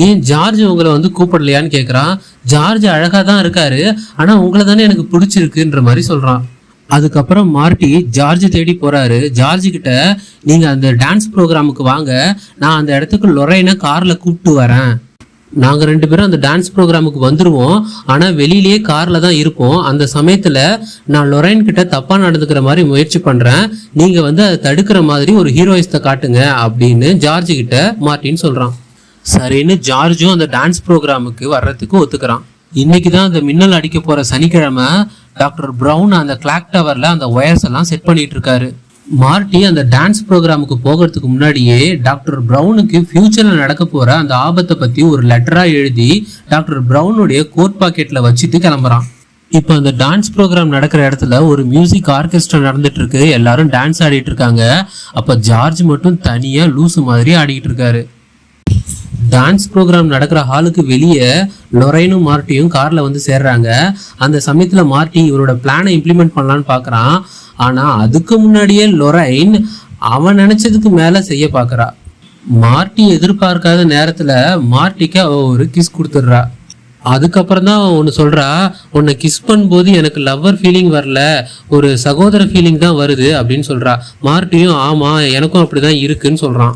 ஏன் ஜார்ஜ் உங்களை வந்து கூப்பிடலையான்னு கேட்குறான். ஜார்ஜ் அழகா தான் இருக்காரு, ஆனா உங்களை தானே எனக்கு பிடிச்சிருக்குன்ற மாதிரி சொல்றான். அதுக்கப்புறம் மார்ட்டி ஜார்ஜ் தேடி போறாரு. ஜார்ஜ் கிட்ட நீங்க அந்த டான்ஸ் ப்ரோக்ராமுக்கு வாங்க, நான் அந்த இடத்துக்கு லொரைனை கார்ல கூப்பிட்டு வரேன், நாங்க 2 பேரும் அந்த டான்ஸ் ப்ரோக்ராமுக்கு வந்துருவோம், ஆனா வெளியிலேயே கார்ல தான் இருப்போம், அந்த சமயத்துல நான் லொரைன் கிட்ட தப்பா நடந்துக்கிற மாதிரி முயற்சி பண்றேன், நீங்க வந்து அதை தடுக்கிற மாதிரி ஒரு ஹீரோயிஸ்ட காட்டுங்க அப்படின்னு ஜார்ஜ் கிட்ட மார்ட்டின்னு சொல்றான். சரின்னு ஜார்ஜும் அந்த டான்ஸ் ப்ரோக்ராமுக்கு வர்றதுக்கு ஒத்துக்கிறான். இன்னைக்கு தான் அந்த மின்னல் அடிக்க போற சனிக்கிழமை. டாக்டர் பிரவுன் அந்த கிளாக் டவர்ல அந்த ஒயர்ஸ் எல்லாம் செட் பண்ணிட்டு இருக்காரு. மார்ட்டி அந்த டான்ஸ் ப்ரோக்ராமுக்கு போகிறதுக்கு முன்னாடியே டாக்டர் பிரவுனுக்கு ஃபியூச்சர்ல நடக்க போற அந்த ஆபத்தை பத்தி ஒரு லெட்டரா எழுதி டாக்டர் பிரவுனுடைய கோட் பாக்கெட்ல வச்சுட்டு கிளம்புறான். இப்போ அந்த டான்ஸ் ப்ரோக்ராம் நடக்கிற இடத்துல ஒரு மியூசிக் ஆர்கெஸ்ட்ரா நடந்துட்டு இருக்கு. எல்லாரும் டான்ஸ் ஆடிட்டு இருக்காங்க. அப்ப ஜார்ஜ் மட்டும் தனியா லூசு மாதிரி ஆடிட்டு இருக்காரு. டான்ஸ் ப்ரோக்ராம் நடக்கிற ஹாலுக்கு வெளியே லொரைனும் மார்ட்டியும் கார்ல வந்து சேர்றாங்க. அந்த சமயத்துல மார்ட்டி இவரோட பிளானை இம்ப்ளிமெண்ட் பண்ணலான்னு பாக்குறான். ஆனா அதுக்கு முன்னாடியே லொரைன் அவன் நினைச்சதுக்கு மேல செய்ய பாக்குறா. மார்ட்டி எதிர்பார்க்காத நேரத்துல மார்ட்டிக்கு அவ ஒரு கிஸ் கொடுத்துடுறா. அதுக்கப்புறம் தான் ஒன்று சொல்றா, உன்னை கிஸ் பண்ணும்போது எனக்கு லவ்வர் ஃபீலிங் வரல, ஒரு சகோதர ஃபீலிங் தான் வருது அப்படின்னு சொல்றா. மார்ட்டியும் ஆமா எனக்கும் அப்படிதான் இருக்குன்னு சொல்றான்.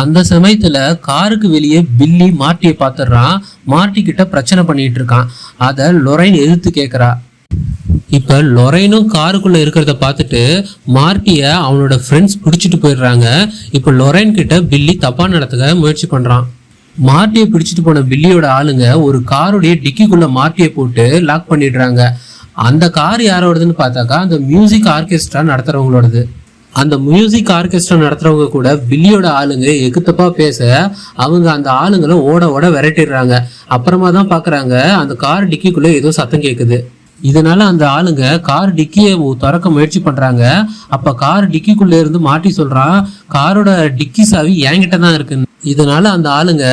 அந்த சமயத்துல காருக்கு வெளியே பில்லி மார்ட்டியை பார்த்துடுறான். மார்ட்டி கிட்ட பிரச்சனை பண்ணிட்டு இருக்கான். அத லொரைன் எதிர்த்து கேட்கறா. இப்ப லொரைனும் காருக்குள்ள இருக்கிறத பார்த்துட்டு மார்ட்டிய அவனோட ஃப்ரெண்ட்ஸ் பிடிச்சிட்டு போயிடுறாங்க. இப்ப லொரைன் கிட்ட பில்லி தப்பா நடத்துக்க முயற்சி பண்றான். மார்ட்டியை பிடிச்சிட்டு போன பில்லியோட ஆளுங்க ஒரு காருடைய டிக்கிக்குள்ள மார்ட்டியை போட்டு லாக் பண்ணிடுறாங்க. அந்த கார் யாரோடதுன்னு பார்த்தாக்கா அந்த மியூசிக் ஆர்கெஸ்ட்ரா நடத்துறவங்களோடது. அந்த மியூசிக் ஆர்கெஸ்ட்ரா நடத்துறவங்க கூட பில்லியோட ஆளுங்க எகுத்தப்பா பேச அவங்க அந்த ஆளுங்களை ஓட ஓட விரட்டிடுறாங்க. அப்புறமா தான் பாக்குறாங்க அந்த கார் டிக்கிக்குள்ள ஏதோ சத்தம் கேட்குது. இதனால அந்த ஆளுங்க கார் டிக்கியை திறக்க முயற்சி பண்றாங்க. அப்ப கார் டிக்கிக்குள்ள இருந்து மாட்டி சொல்றான், காரோட டிக்கி சாவி என்கிட்ட தான் இருக்குன்னு. இதனால அந்த ஆளுங்க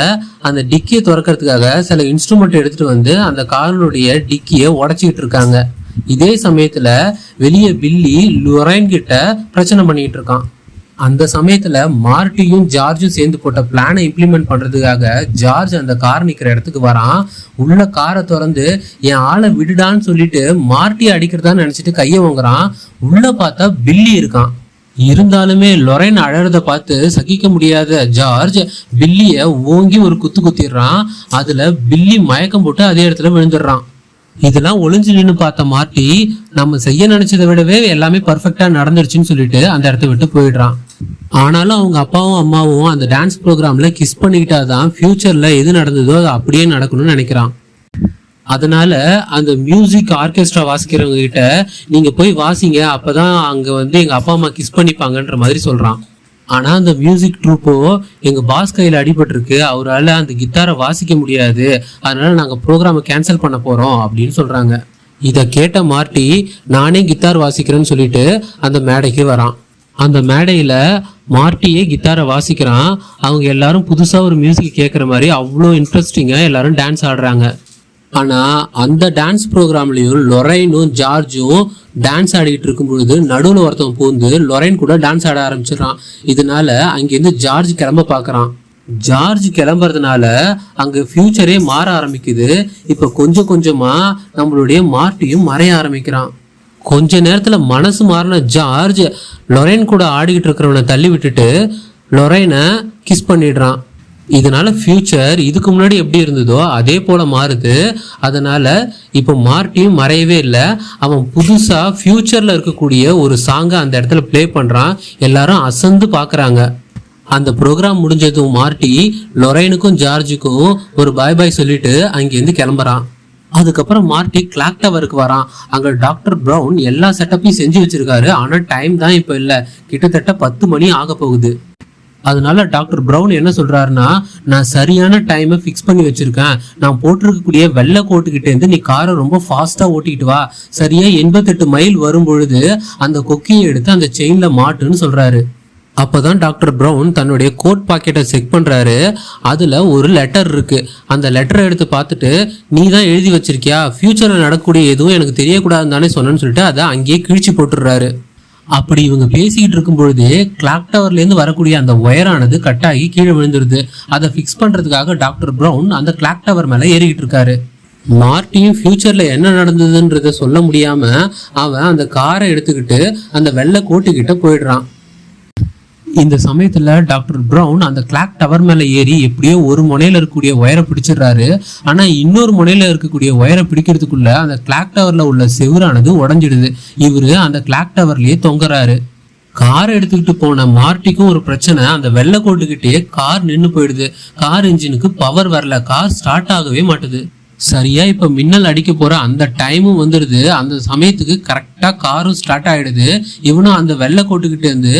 அந்த டிக்கியை திறக்கிறதுக்காக சில இன்ஸ்ட்ருமெண்ட் எடுத்துட்டு வந்து அந்த காரோடைய டிக்கியை உடைச்சிக்கிட்டு இருக்காங்க. இதே சமயத்துல வெளியே பில்லி லொரைன் கிட்ட பிரச்சனை பண்ணிட்டு இருக்கான். அந்த சமயத்துல மார்ட்டியும் ஜார்ஜும் சேர்ந்து போட்ட பிளானை இம்ப்ளிமெண்ட் பண்றதுக்காக ஜார்ஜ் அந்த கார் நிக்கிற இடத்துக்கு வரான். உள்ள காரை திறந்து என் ஆளை விடுடான்னு சொல்லிட்டு மார்ட்டியை அடிக்கிறதான்னு நினைச்சிட்டு கையை வாங்குறான். உள்ள பார்த்தா பில்லி இருக்கான். இருந்தாலுமே லொரைன் அழறத பார்த்து சகிக்க முடியாத ஜார்ஜ் பில்லிய ஓங்கி ஒரு குத்து குத்திடுறான். அதுல பில்லி மயக்கம் போட்டு அதே இடத்துல விழுந்துடுறான். இதெல்லாம் ஒளிஞ்சு நின்று பார்த்த மார்ட்டி நம்ம செய்ய நினைச்சதை விடவே எல்லாமே பர்ஃபெக்டா நடந்துருச்சுன்னு சொல்லிட்டு அந்த இடத்த விட்டு போயிடுறான். ஆனாலும் அவங்க அப்பாவும் அம்மாவும் அந்த டான்ஸ் ப்ரோக்ராம்ல கிஸ் பண்ணிக்கிட்டாதான் ஃபியூச்சர்ல எது நடந்ததோ அது அப்படியே நடக்கணும்னு நினைக்கிறான். அதனால அந்த மியூசிக் ஆர்கெஸ்ட்ரா வாசிக்கிறவங்க கிட்ட நீங்க போய் வாசிங்க, அப்பதான் அங்க எங்க அப்பா அம்மா கிஸ் பண்ணிப்பாங்கன்ற மாதிரி சொல்றான். ஆனா அந்த மியூசிக் ட்ரூப்போ எங்க பாஸ் கையில அடிபட்டிருக்கு, அவரால் அந்த கிட்டாரை வாசிக்க முடியாது, அதனால நாங்க ப்ரோக்ராமை கேன்சல் பண்ண போறோம் அப்படின்னு சொல்றாங்க. இதை கேட்ட மார்ட்டி நானே கிட்டார் வாசிக்கிறேன்னு சொல்லிட்டு அந்த மேடைக்கு வரான். அந்த மேடையில மார்ட்டியே கிட்டாரை வாசிக்கிறான். அவங்க எல்லாரும் புதுசா ஒரு மியூசிக் கேட்குற மாதிரி அவ்வளோ இன்ட்ரெஸ்டிங்கா எல்லாரும் டான்ஸ் ஆடுறாங்க. ஆனா அந்த டான்ஸ் ப்ரோக்ராம்லயும் லொரைனும் ஜார்ஜும் டான்ஸ் ஆடிட்டு இருக்கும் பொழுது நடுவில் ஒருத்தன் பூந்து லொரைன் கூட டான்ஸ் ஆட ஆரம்பிச்சிடறான். இதனால அங்கிருந்து ஜார்ஜ் கிளம்ப பாக்குறான். ஜார்ஜ் கிளம்புறதுனால அங்க ஃபியூச்சரே மாற ஆரம்பிக்குது. இப்ப கொஞ்சம் கொஞ்சமா நம்மளுடைய மார்ட்டியும் மறைய ஆரம்பிக்கிறான். கொஞ்ச நேரத்துல மனசு மாறின ஜார்ஜ் லொரைன் கூட ஆடிக்கிட்டு இருக்கிறவனை தள்ளி விட்டுட்டு லொரைனை கிஸ் பண்ணிடுறான். இதனால ஃபியூச்சர் இதுக்கு முன்னாடி எப்படி இருந்ததோ அதே போல மாறுது. அதனால இப்போ மார்ட்டியும் மறையவே இல்லை. அவன் புதுசா ஃபியூச்சர்ல இருக்கக்கூடிய ஒரு சாங்கை அந்த இடத்துல பிளே பண்றான். எல்லாரும் அசந்து பாக்குறாங்க. அந்த ப்ரோக்ராம் முடிஞ்சதும் மார்ட்டி லொரைனுக்கும் ஜார்ஜுக்கும் ஒரு பாய் பாய் சொல்லிட்டு அங்கிருந்து கிளம்புறான். அதுக்கப்புறம் மார்ட்டி கிளாக் டவருக்கு வரான். அங்க டாக்டர் பிரவுன் எல்லா செட்டப்பையும் செஞ்சு வச்சிருக்காரு. ஆனா டைம் தான் இப்ப இல்ல, கிட்டத்தட்ட 10 மணி ஆக போகுது. அதனால டாக்டர் பிரவுன் என்ன சொல்றாருன்னா, நான் சரியான டைமை ஃபிக்ஸ் பண்ணி வச்சிருக்கேன், நான் போட்டிருக்கக்கூடிய வெள்ளை கோட்டுக்கிட்ட இருந்து நீ காரை ரொம்ப ஃபாஸ்டா ஓட்டிக்கிட்டு வா, சரியா 88 மைல் வரும் பொழுது அந்த கொக்கியை எடுத்து அந்த செயின்ல மாட்டுன்னு சொல்றாரு. அப்பதான் டாக்டர் பிரவுன் தன்னுடைய கோட் பாக்கெட்டை செக் பண்றாரு. அதுல ஒரு லெட்டர் இருக்கு. அந்த லெட்டரை எடுத்து பார்த்துட்டு, நீ தான் எழுதி வச்சிருக்கியா, ஃபியூச்சர்ல நடக்கக்கூடிய எதுவும் எனக்கு தெரியக்கூடாதுன்னு தானே சொன்னேன்னு சொல்லிட்டு அதை அங்கேயே கிழிச்சு போட்டுடுறாரு. அப்படி இவங்க பேசிக்கிட்டு இருக்கும் பொழுது கிளாக் டவர்ல இருந்து வரக்கூடிய அந்த ஒயரானது கட்டாகி கீழே விழுந்துருது. அதை ஃபிக்ஸ் பண்றதுக்காக டாக்டர் பிரவுன் அந்த கிளாக் டவர் மேல ஏறிக்கிட்டு இருக்காரு. மார்ட்டியும் ஃபியூச்சர்ல என்ன நடந்ததுன்றத சொல்ல முடியாம அவன் அந்த காரை எடுத்துக்கிட்டு அந்த வெள்ளை கோட்டுக்கிட்ட போயிடுறான். இந்த சமயத்துல டாக்டர் பிரவுன் அந்த கிளாக் டவர் மேல ஏறி எப்படியோ ஒரு முனையில இருக்கக்கூடிய ஒயரை பிடிச்சிடுறாரு. ஆனா இன்னொரு முனையில இருக்கக்கூடிய ஒயரை பிடிக்கிறதுக்குள்ள அந்த கிளாக் டவர்ல உள்ள செவுரானது உடஞ்சிடுது. இவரு அந்த கிளாக் டவர்லயே தொங்குறாரு. கார் எடுத்துக்கிட்டு போன மார்ட்டிக்கும் ஒரு பிரச்சனை. அந்த வெள்ளை கோட்டுக்கிட்டே கார் நின்று போயிடுது. கார் இன்ஜினுக்கு பவர் வரல, கார் ஸ்டார்ட் ஆகவே மாட்டுது. சரியா இப்ப மின்னல் அடிக்க போற அந்த டைமும் வந்துடுது. அந்த சமயத்துக்கு கரெக்டா காரும் ஸ்டார்ட் ஆயிடுது. இவனும் அந்த வெள்ளை கோட்டுக்கிட்ட இருந்து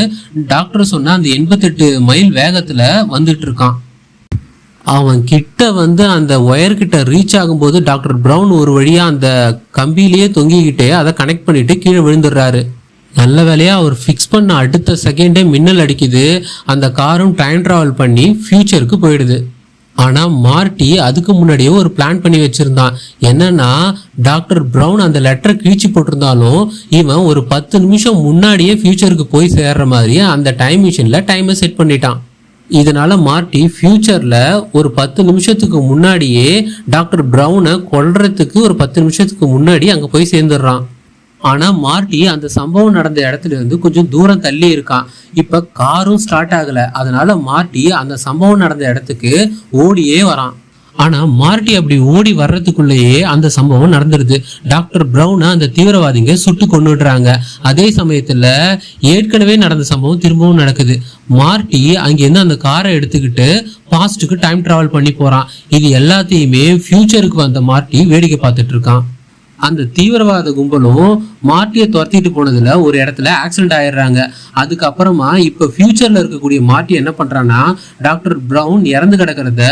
டாக்டர் சொன்ன அந்த 88 மைல் வேகத்துல வந்துட்டு இருக்கான். அவன் கிட்ட அந்த ஒயர் கிட்ட ரீச் ஆகும்போது டாக்டர் பிரவுன் ஒரு வழியா அந்த கம்பியிலேயே தொங்கிக்கிட்டே அதை கனெக்ட் பண்ணிட்டு கீழே விழுந்துடுறாரு. நல்ல வேலையா அவர் ஃபிக்ஸ் பண்ண அடுத்த செகண்டே மின்னல் அடிக்குது. அந்த காரும் டைம் டிராவல் பண்ணி ஃபியூச்சருக்கு போயிடுது. ஆனா மார்ட்டி அதுக்கு முன்னாடியே ஒரு பிளான் பண்ணி வச்சிருந்தான். என்னன்னா, டாக்டர் பிரவுன் அந்த லெட்டரை கிழிச்சு போட்டிருந்தாலும் இவன் ஒரு 10 நிமிஷம் முன்னாடியே ஃபியூச்சருக்கு போய் சேர்ற மாதிரி அந்த டைம் மிஷின்ல டைமை செட் பண்ணிட்டான். இதனால மார்ட்டி ஃபியூச்சர்ல ஒரு 10 நிமிஷத்துக்கு முன்னாடியே டாக்டர் பிரவுனை கொல்றதுக்கு ஒரு 10 நிமிஷத்துக்கு முன்னாடி அங்க போய் சேர்ந்துடுறான். ஆனா மார்ட்டி அந்த சம்பவம் நடந்த இடத்துல இருந்து கொஞ்சம் தூரம் தள்ளி இருக்கான். இப்ப காரும் ஸ்டார்ட் ஆகல. அதனால மார்ட்டி அந்த சம்பவம் நடந்த இடத்துக்கு ஓடியே வரான். ஆனா மார்ட்டி அப்படி ஓடி வர்றதுக்குள்ளேயே அந்த சம்பவம் நடந்துருது. டாக்டர் பிரவுனை அந்த தீவிரவாதிங்க சுட்டு கொன்னுடுறாங்க. அதே சமயத்துல ஏற்கனவே நடந்த சம்பவம் திரும்பவும் நடக்குது. மார்ட்டி அங்கிருந்து அந்த காரை எடுத்துக்கிட்டு பாஸ்டுக்கு டைம் டிராவல் பண்ணி போறான். இது எல்லாத்தையுமே ஃபியூச்சருக்கு வந்த மார்ட்டி வேடிக்கை பார்த்துட்டு இருக்கான். அந்த தீவிரவாத கும்பலும் மார்ட்டியை துரத்திட்டு போனதுல ஒரு இடத்துல ஆக்சிடென்ட் ஆயிடுறாங்க. அதுக்கப்புறமா இப்ப ஃபியூச்சர்ல இருக்கக்கூடிய மார்ட்டி என்ன பண்றான்னா டாக்டர் பிரவுன் இறந்து கிடக்கிறத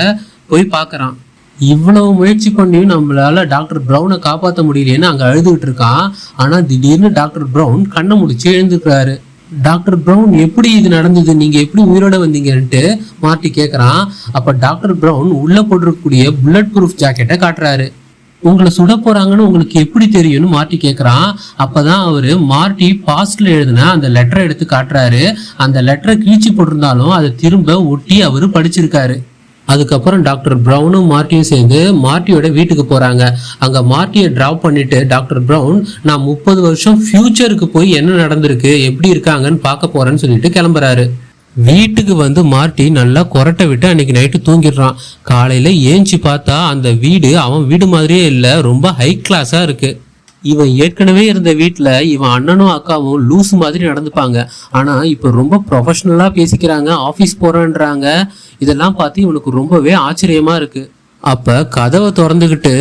போய் பார்க்கறான். இவ்வளவு முயற்சி பண்ணியும் நம்மளால டாக்டர் பிரவுனை காப்பாற்ற முடியலையேன்னு அங்க அழுதுகிட்டு இருக்கான். ஆனா திடீர்னு டாக்டர் பிரவுன் கண்ணை முடிச்சு எழுந்துக்கிறாரு. டாக்டர் பிரவுன் எப்படி இது நடந்தது, நீங்க எப்படி உயிரோட வந்தீங்கன்ட்டு மார்ட்டி கேட்கறான். அப்ப டாக்டர் பிரவுன் உள்ள போட்டிருக்கக்கூடிய புல்லட் ப்ரூஃப் ஜாக்கெட்டை காட்டுறாரு. உங்களை சுட போறாங்கன்னு உங்களுக்கு எப்படி தெரியும்னு மார்ட்டி கேட்கறான். அப்பதான் அவரு மார்ட்டி பாஸ்ட்ல எழுதின அந்த லெட்டரை எடுத்து காட்டுறாரு. அந்த லெட்டரை கிழிச்சு போட்டிருந்தாலும் அதை திரும்ப ஒட்டி அவரு படிச்சிருக்காரு. அதுக்கப்புறம் டாக்டர் பிரவுனும் மார்ட்டியும் சேர்ந்து மார்ட்டியோட வீட்டுக்கு போறாங்க. அங்க மார்ட்டியை டிராப் பண்ணிட்டு டாக்டர் பிரவுன் நான் 30 வருஷம் ஃபியூச்சருக்கு போய் என்ன நடந்திருக்கு எப்படி இருக்காங்கன்னு பார்க்க போறேன்னு சொல்லிட்டு கிளம்புறாரு. வீட்டுக்கு வந்து மார்ட்டி நல்லா கொரட்டை விட்டு அன்னைக்கு நைட்டு தூங்கிடுறான். காலையில ஏஞ்சி பார்த்தா அந்த வீடு அவன் வீடு மாதிரியே இல்லை, ரொம்ப ஹை கிளாஸா இருக்கு. இவன் ஏற்கனவே இருந்த வீட்டுல இவன் அண்ணனும் அக்காவும் லூஸ் மாதிரி நடந்துப்பாங்க. ஆனா இப்ப ரொம்ப ப்ரொஃபஷனலா பேசிக்கிறாங்க, ஆபீஸ் போறேன்றாங்க. இதெல்லாம் பார்த்து இவனுக்கு ரொம்பவே ஆச்சரியமா இருக்கு. அப்ப கதவை திறந்துகிட்டு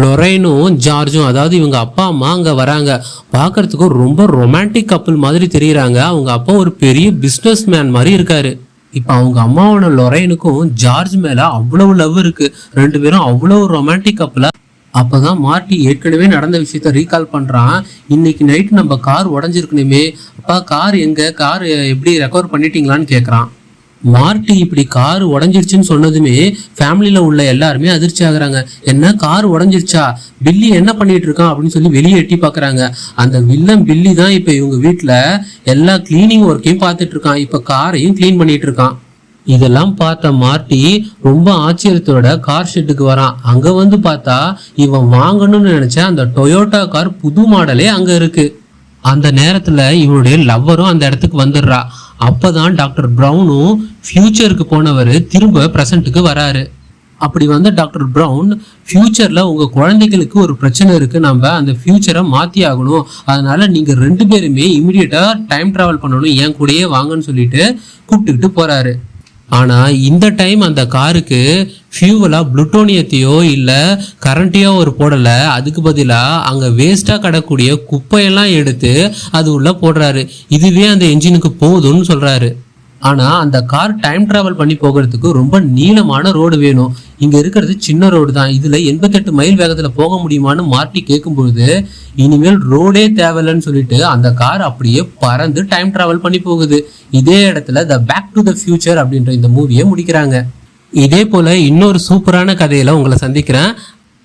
லொரைனும் ஜார்ஜும், அதாவது இவங்க அப்பா அம்மா அங்க வராங்க. பாக்குறதுக்கு ரொம்ப ரொமான்டிக் கப்பல் மாதிரி தெரியுறாங்க. அவங்க அப்பா ஒரு பெரிய பிசினஸ் மேன் மாதிரி இருக்காரு. இப்ப அவங்க அம்மாவோட லொரைனுக்கும் ஜார்ஜ் மேல அவ்வளவு லவ் இருக்கு. 2 பேரும் அவ்வளவு ரொமான்டிக் கப்பலா. அப்பதான் மார்ட்டி ஏற்கனவே நடந்த விஷயத்த ரீகால் பண்றான். இன்னைக்கு நைட்டு நம்ம கார் உடஞ்சிருக்கணுமே, அப்பா கார் எங்க, கார் எப்படி ரெக்கவர் பண்ணிட்டீங்களான்னு கேக்குறான். மார்ட்டி இப்படி கார் உடஞ்சிருச்சுன்னு சொன்னதுமே ஃபேமிலியில உள்ள எல்லாருமே அதிர்ச்சி ஆகுறாங்க. என்ன கார் உடஞ்சிருச்சா, பில்லி என்ன பண்ணிட்டு இருக்கான் அப்படின்னு சொல்லி வெளியே எட்டி பாக்குறாங்க. அந்த வில்லன் பில்லி தான் இப்ப இவங்க வீட்டுல எல்லா கிளீனிங் ஒர்க்கையும் பார்த்துட்டு இருக்கான். இப்ப காரையும் கிளீன் பண்ணிட்டு இருக்கான். இதெல்லாம் பார்த்த மார்ட்டி ரொம்ப ஆச்சரியத்தோட கார் ஷெட்டுக்கு வரான். அங்க வந்து பார்த்தா இவன் வாங்கணும்னு நினைச்ச அந்த டொயோட்டா கார் புது மாடலே அங்க இருக்கு. அந்த நேரத்துல இவனுடைய லவ்வரும் அந்த இடத்துக்கு வந்துடுறா. அப்பதான் டாக்டர் பிரவுனும் ஃபியூச்சருக்கு போனவர் திரும்ப பிரசன்ட்டுக்கு வராரு. அப்படி வந்த டாக்டர் பிரவுன் ஃபியூச்சர்ல உங்க குழந்தைகளுக்கு ஒரு பிரச்சனை இருக்கு, நம்ம அந்த ஃபியூச்சரை மாத்தி ஆகணும், அதனால நீங்க 2 பேருமே இமிடியேட்டா டைம் டிராவல் பண்ணணும், என் கூடயே வாங்கன்னு சொல்லிட்டு கூப்பிட்டுக்கிட்டு போறாரு. ஆனா இந்த டைம் அந்த காருக்கு ஃபியூவலா புளுட்டோனியத்தையோ இல்ல கரண்டையோ ஒரு போடல. அதுக்கு பதிலா அங்க வேஸ்டா கிடக்கூடிய குப்பையெல்லாம் எடுத்து அது உள்ள போடுறாரு. இதுவே அந்த என்ஜினுக்கு போதும்னு சொல்றாரு. ஆனா அந்த கார் டைம் டிராவல் பண்ணி போகிறதுக்கு ரொம்ப நீளமான ரோடு வேணும். இங்க இருக்கிறது சின்ன ரோடு தான். இதுல 88 மைல் வேகத்துல போக முடியுமான்னு மார்ட்டி கேட்கும் பொழுது இனிமேல் ரோடே தேவையில்லைன்னு சொல்லிட்டு அந்த கார் அப்படியே பறந்து டைம் டிராவல் பண்ணி போகுது. இதே இடத்துல the back to the future அப்படின்ற இந்த மூவியை முடிக்கிறாங்க. இதே போல இன்னொரு சூப்பரான கதையில உங்களை சந்திக்கிறேன்.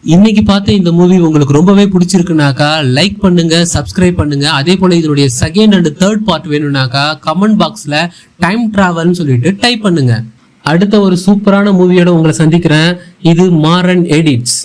இன்னைக்கு பார்த்த இந்த மூவி உங்களுக்கு ரொம்பவே பிடிச்சிருக்குனாக்கா லைக் பண்ணுங்க, சப்ஸ்கிரைப் பண்ணுங்க. அதே போல இதனுடைய 2nd and 3rd பார்ட் வேணும்னாக்கா கமெண்ட் பாக்ஸ்ல டைம் டிராவல்னு சொல்லிட்டு டைப் பண்ணுங்க. அடுத்த ஒரு சூப்பரான மூவியோட உங்களை சந்திக்கிறேன். இது மாறன் எடிட்ஸ்.